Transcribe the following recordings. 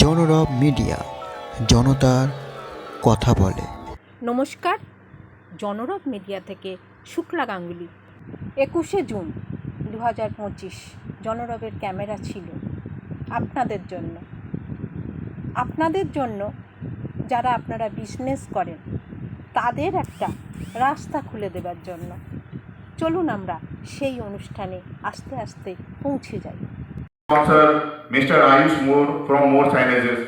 জনরব media, জনতার কথা বলে। নমস্কার, জনরব মিডিয়া থেকে শুক্লা গাঙ্গুলি। 21শে জুন 2025 জনরবের ক্যামেরা ছিল আপনাদের জন্য যারা আপনারা বিজনেস করেন তাদের একটা রাস্তা খুলে দেবার জন্য। চলুন আমরা সেই অনুষ্ঠানে আস্তে আস্তে পৌঁছে যাই। Sponsor Mr. Ayush Moore from Moore Signages.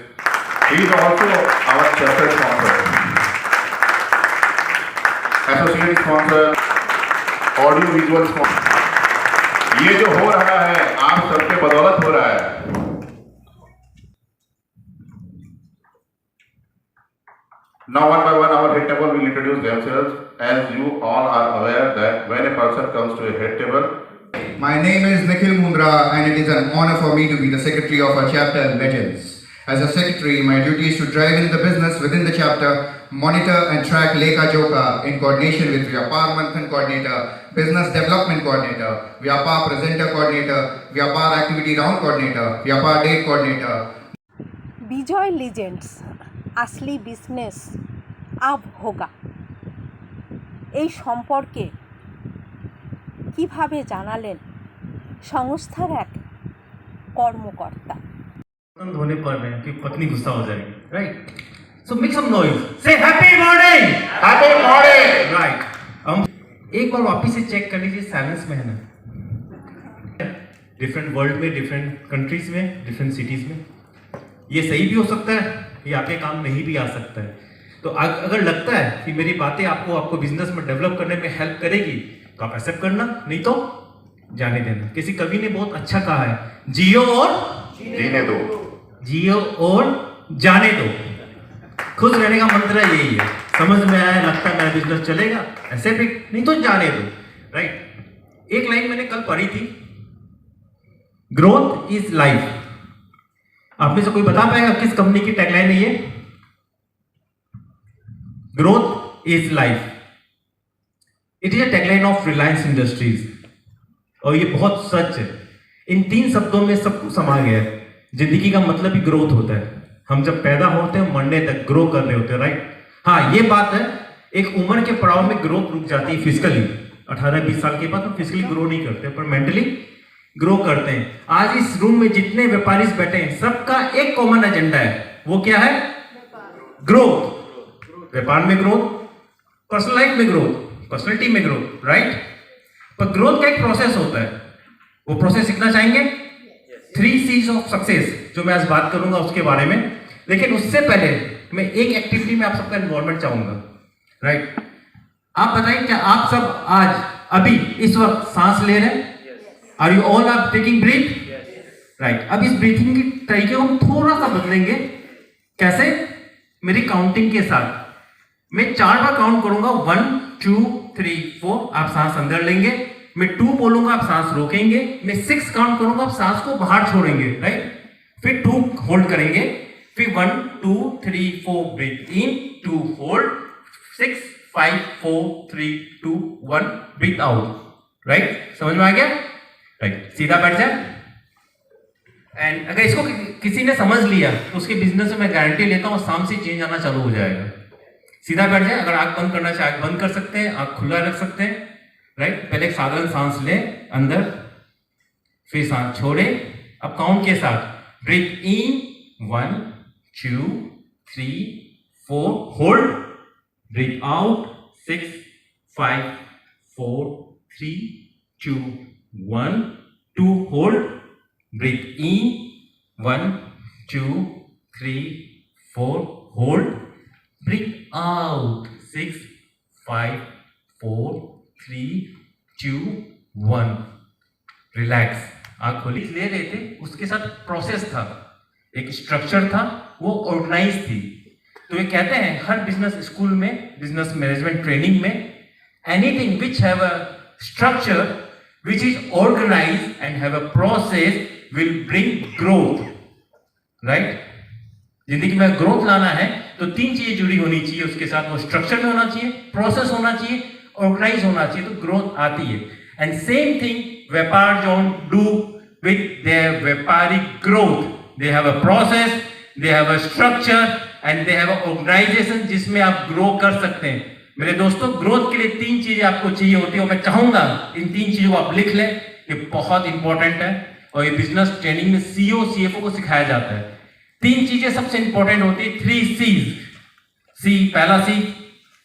He is also our chapter sponsor. Associate sponsor, audio visual sponsor. ये जो हो रहा है आप सबके बदौलत हो रहा है। Now one by one our head table will introduce themselves. As you all are aware that when a person comes to a head table, My name is Nikhil Mundra and it is an honor for me to be the secretary of our chapter Legends. As a secretary, my duty is to drive in the business within the chapter, monitor and track Lekha Joka in coordination with Vyapar Manthan Coordinator, Business Development Coordinator, Vyapar Presenter Coordinator, Vyapar Activity Round Coordinator, Vyapar Date Coordinator. Vijay legends, असली business अब होगा এই সম্পর্কে কিভাবে জানালেন সংস্থার এক কর্মকর্তা। होने पर में कि पत्नी गुस्सा हो जाएगी, right? So make some noise, say happy morning, happy morning. Right? हम एक बार वापस से चेक कर लीजिए, साइलेंस में है ना? डिफरेंट वर्ल्ड में, डिफरेंट कंट्रीज में, डिफरेंट सिटीज में ये सही भी हो सकता है, ये आपके काम नहीं भी आ सकता है। तो अगर लगता है कि मेरी बातें आपको बिजनेस में डेवलप करने में हेल्प करेगी तो आप एक्सेप्ट करना, नहीं तो जाने देना। किसी कवि ने बहुत अच्छा कहा है, जियो और जीने दो, जियो और जाने दो। खुश रहने का मंत्र यही है। समझ में आया, लगता है मेरा बिजनेस चलेगा, ऐसे भी, नहीं तो जाने दो, राइट? एक लाइन मैंने कल पढ़ी थी, ग्रोथ इज लाइफ। आप में से कोई बता पाएगा किस कंपनी की टैगलाइन है ये? Growth is life. It is a tagline of Reliance industries और ये बहुत सच है। इन 3 शब्दों में सब कुछ समा गया है। जिंदगी का मतलब ही ग्रोथ होता है। हम जब पैदा होते हैं मरने तक ग्रो कर रहे होते हैं, राइट? हाँ, ये बात है, एक उम्र के पड़ाव में ग्रोथ रुक जाती है फिजिकली। 18-20 साल के बाद हम फिजिकली ग्रो नहीं करते पर मेंटली ग्रो करते हैं। आज इस रूम में जितने व्यापारी बैठे हैं सबका एक कॉमन एजेंडा है, वो क्या है? ग्रोथ। व्यापार में ग्रोथ, पर्सनल लाइफ में ग्रोथ, पर्सनैलिटी में ग्रोथ, राइट? पर ग्रोथ का एक प्रोसेस होता है, वो प्रोसेस सीखना चाहेंगे? 3 C's ऑफ सक्सेस जो मैं आज बात करूंगा उसके बारे में। लेकिन उससे पहले मैं एक एक्टिविटी में आप सबका इन्वॉल्वमेंट चाहूंगा, राइट? आप बताइए, क्या आप सब आज अभी इस वक्त सांस ले रहे हैं? Are you all are taking breath? Right. अब इस ब्रीथिंग के तरीके को हम थोड़ा सा बदलेंगे। कैसे? मेरी काउंटिंग के साथ। मैं 4 बार काउंट करूंगा, 1 2 3 4, आप सांस अंदर लेंगे। मैं 2 बोलूंगा, आप सांस रोकेंगे। मैं 6 काउंट करूंगा, आप सांस को बाहर छोड़ेंगे, राइट? फिर 2 होल्ड करेंगे, फिर 1 2 3 4 ब्रीथ इन, 2 होल्ड, 6 5 4 3 2 1 ब्रीथ आउट, राइट? समझ में आ गया? राइट, सीधा बैठ जाए। एंड अगर इसको किसी ने समझ लिया तो उसके बिजनेस में मैं गारंटी लेता हूँ शाम से चेंज आना चालू हो जाएगा। सीधा बैठ जाए। अगर आंख बंद करना चाहे आंख बंद कर सकते हैं, आंख खुला रख सकते हैं, राइट? पहले एक साधारण सांस ले अंदर, फिर सांस छोड़े। अब काउंट के साथ breathe in 1 2 3 4, hold, breathe out 6 5 4 3 2 1 2, hold, breathe in 1 2 3 4, hold, breathe out 6 5 4 3 2 1। Relax. आंख खोली ले रहे थे, उसके साथ प्रोसेस था, एक स्ट्रक्चर था, वो ऑर्गेनाइज थी। तो ये कहते हैं हर बिजनेस स्कूल में, बिजनेस मैनेजमेंट ट्रेनिंग में, anything which have a structure which is organized and have a process will bring growth, right? जिंदगी में ग्रोथ लाना है तो 3 चीजें जुड़ी होनी चाहिए उसके साथ। वो स्ट्रक्चर में होना चाहिए, प्रोसेस होना चाहिए, ऑर्गेनाइज होना चाहिए, तो ग्रोथ आती है। And same thing Vyapar Zone do with their व्यापारिक growth. They have a process, they have a structure and they have a organisation जिसमें आप ग्रो कर सकते हैं। मेरे दोस्तों, ग्रोथ के लिए 3 चीजें आपको चाहिए होती है और मैं चाहूंगा इन 3 चीजों को आप लिख लें, ये बहुत इंपॉर्टेंट है और ये बिजनेस ट्रेनिंग में सीईओ सीएफओ को सिखाया जाता है। 3 चीजें सबसे इंपॉर्टेंट होती है, 3 C's। पहला सी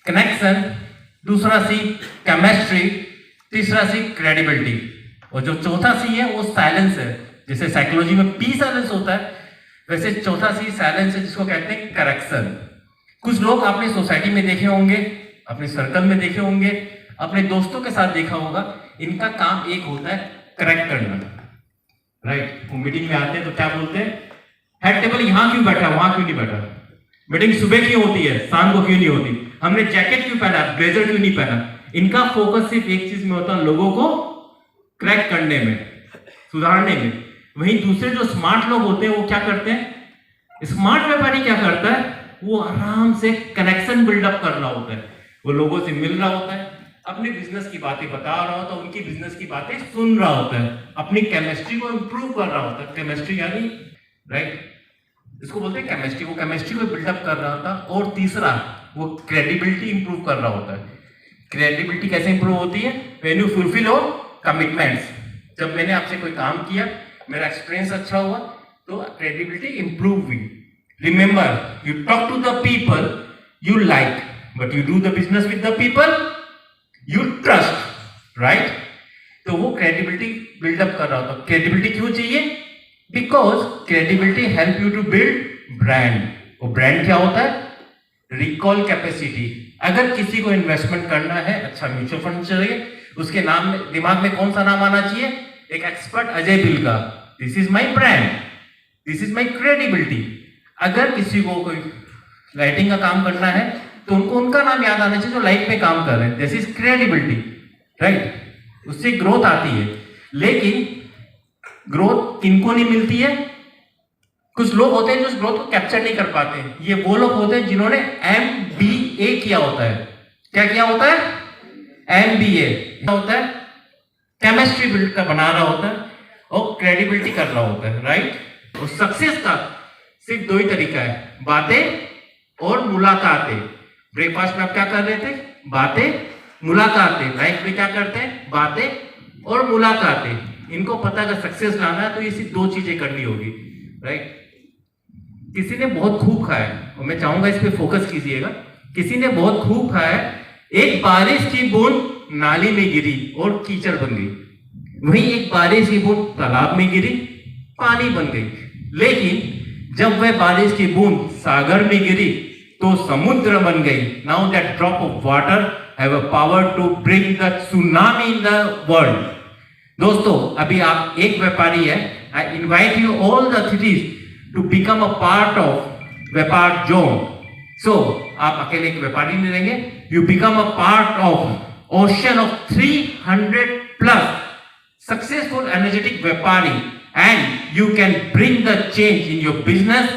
कनेक्शन, दूसरा सी केमिस्ट्री, तीसरा सी क्रेडिबिलिटी, और जो चौथा सी है वो साइलेंस है। जैसे साइकोलॉजी में पी साइलेंस होता है, वैसे चौथा सी साइलेंस है जिसको कहते हैं करेक्शन। कुछ लोग आपने सोसाइटी में देखे होंगे, अपने सर्कल में देखे होंगे, अपने दोस्तों के साथ देखा होगा, इनका काम एक होता है करेक्ट करना, राइट। वो मीटिंग में आते हैं तो क्या बोलते हैं, हेड टेबल यहां क्यों बैठा, वहां क्यों नहीं बैठा, मीटिंग सुबह क्यों होती है, शाम को क्यों नहीं होती, हमने जैकेट क्यों पहना, ब्लेजर क्यों नहीं पहना। इनका फोकस सिर्फ एक चीज में होता है, लोगों को क्रैक करने में, सुधारने में। वहीं दूसरे जो स्मार्ट लोग होते हैं वो क्या करते हैं, स्मार्ट व्यापारी क्या करता है, वो आराम से कनेक्शन बिल्डअप कर रहा होता है, वो लोगों से मिल रहा होता है, अपने बिजनेस की बातें बता रहा होता है, उनकी बिजनेस की बातें सुन रहा होता है, अपनी केमिस्ट्री को इंप्रूव कर रहा होता है। केमिस्ट्री यानी राइट, इसको बोलते हैं केमिस्ट्री, वो केमिस्ट्री को बिल्डअप कर रहा होता है। और तीसरा वो क्रेडिबिलिटी इंप्रूव कर रहा होता है। क्रेडिबिलिटी कैसे इंप्रूव होती है, when you fulfil your commitments. जब मैंने आपसे कोई काम किया, मेरा एक्सपीरियंस अच्छा हुआ, तो क्रेडिबिलिटी इंप्रूव हुई। Remember, you talk to the people you like, but you do the business with the people you trust, right. तो वो क्रेडिबिलिटी बिल्डअप कर रहा होता है। क्रेडिबिलिटी क्यों चाहिए, because credibility help you to build brand. और ब्रांड क्या होता है, रिकॉल कैपेसिटी। अगर किसी को इन्वेस्टमेंट करना है, अच्छा म्यूचुअल फंड चाहिए, उसके नाम में, दिमाग में कौन सा नाम आना चाहिए, एक एक्सपर्ट अजय बिल का, this is my brand, this is my credibility. अगर किसी को कोई राइटिंग का काम करना है तो उनको उनका नाम याद आना चाहिए जो लाइफ में काम कर रहे हैं, दिस इज क्रेडिबिलिटी, राइट। उससे ग्रोथ आती है। लेकिन ग्रोथ किनको नहीं मिलती है, कुछ लोग होते हैं जो उस ग्रोथ को कैप्चर नहीं कर पाते हैं। ये वो लोग होते हैं जिन्होंने MBA किया होता है। क्या किया होता है, MBA होता है, केमिस्ट्री बिल्ड का बना रहा होता है और क्रेडिबिलिटी कर रहा होता है, राइट। और सक्सेस का सिर्फ 2 ही तरीका है, बातें और मुलाकातें। ब्रेकफास्ट में आप क्या कर रहे थे, बातें मुलाकातें। लाइफ में क्या करते हैं, बातें और मुलाकातें। इनको पता अगर सक्सेस लाना है तो ये सिर्फ 2 चीजें करनी होगी, राइट। किसी ने बहुत खूब खाया है, और मैं चाहूंगा इस पे फोकस कीजिएगा। किसी ने बहुत खूब खाया है, एक बारिश की बूंद नाली में गिरी और कीचड़ बन गई। वहीं एक बारिश की बूंद तालाब में गिरी, पानी बन गई। लेकिन जब वह बारिश की बूंद सागर में गिरी तो समुद्र बन गई। Now that drop of water have a power to bring the tsunami in the world. दोस्तों, अभी आप एक व्यापारी है, I invite you all the cities to become a part of Vyapar Zone. So आप अकेले एक व्यापारी नहीं रहेंगे, you become a part of ocean of 300+ successful energetic व्यापारी, and you can bring the change in your business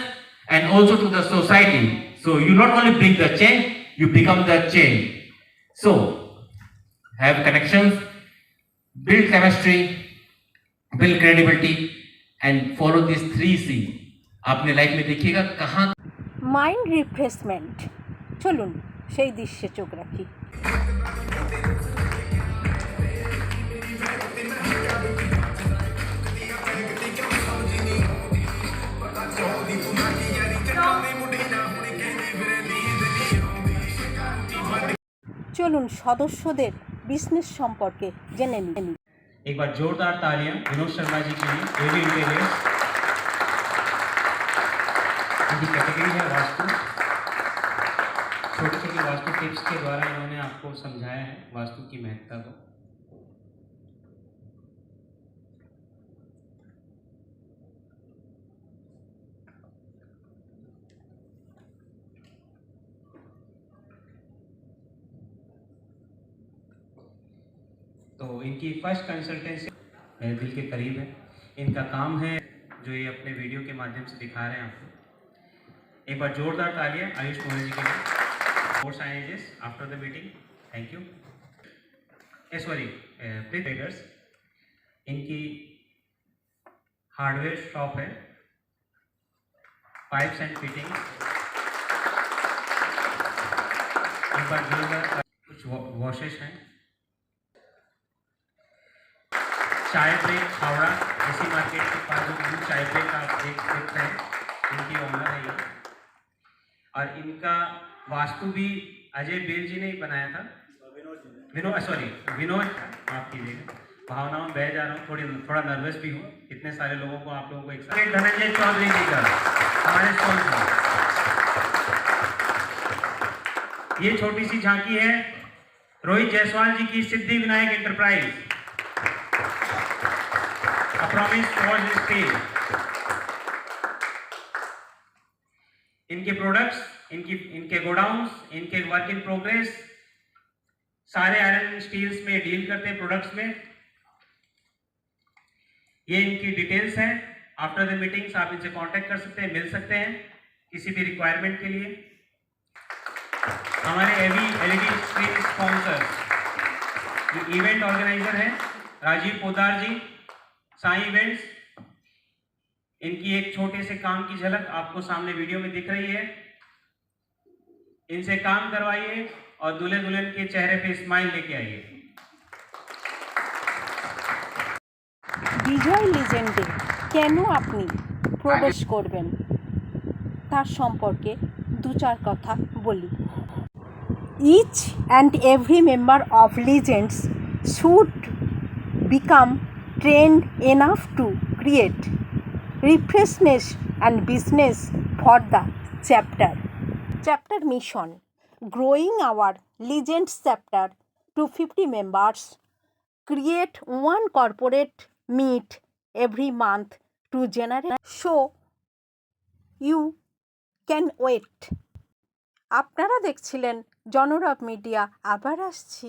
and also to the society. So you not only bring the change, you become the change. So have connections, build chemistry, build credibility and follow these 3 C। आपने life में देखिएगा कहाँ mind refreshment. চলুন সেই দৃশ্যে চোখ রাখি। চলুন সদস্যদের বিজনেস সম্পর্কে জেনে নিই। एक बार जोरदार तालियां विनोद शर्मा जी के लिए। एवी इंटीरियर्स इनकी कैटेगरी है वास्तु। छोटी छोटी वास्तु टिप्स के द्वारा इन्होंने आपको समझाया है वास्तु की महत्ता को। तो इनकी फर्स्ट कंसल्टेंसी मेरे दिल के करीब है। इनका काम है जो ये अपने वीडियो के माध्यम से दिखा रहे हैं आपको। एक बार जोरदार तालियां आयुष मोहन जी के लिए। Four signages after the meeting, thank you. Sorry traders, इनकी हार्डवेयर शॉप है पाइप्स एंड फिटिंग्स। एक बार जोरदार कुछ वॉशेस हैं। चाय ब्रेक हावड़ा एसी मार्केट के पास जो न्यू चाय ब्रेक आप देख सकते हैं, इनकी ओनर है ये। और इनका वास्तु भी अजय बेल जी ने ही बनाया था। विनोद माफ कीजिएगा, भावनाओं में बह जा रहा हूँ, थोड़ा नर्वस भी हूँ, इतने सारे लोगों को आप लोगों को एक साथ। धनंजय चौधरी जी का हमारे स्पॉन्सर। ये छोटी सी झांकी है रोहित जायसवाल जी की Siddhi Vinayak enterprise, promise for stage. इनके प्रोडक्ट्स, इनके गोडाउन्स, इनके वर्क इन प्रोग्रेस, सारे आयरन स्टील्स में डील करते हैं प्रोडक्ट्स में। ये इनकी डिटेल्स हैं। आफ्टर द मीटिंग्स आप इनसे कांटेक्ट कर सकते हैं, मिल सकते हैं किसी भी रिक्वायरमेंट के लिए। हमारे एवी एलईडी स्क्रीन स्पॉन्सर जो इवेंट ऑर्गेनाइजर हैं राजीव पोदार जी, साई इवेंट्स। इनकी एक छोटे से काम की झलक आपको सामने वीडियो में दिख रही है। इनसे काम करवाइए और दूल्हे दुल्हन के चेहरे पे स्माइल लेके आइए। বিজয় লিজেন্ডে কেন আপনি প্রবেশ করবেন তার সম্পর্কে দু চার কথা বলি। Each and every member of Legends should become trained enough to create refreshness and business for the chapter mission growing our Legends chapter to 50 members, create one corporate meet every month to generate show you can wait। আপনারা দেখছিলেন জনরব media, আবার আসছি।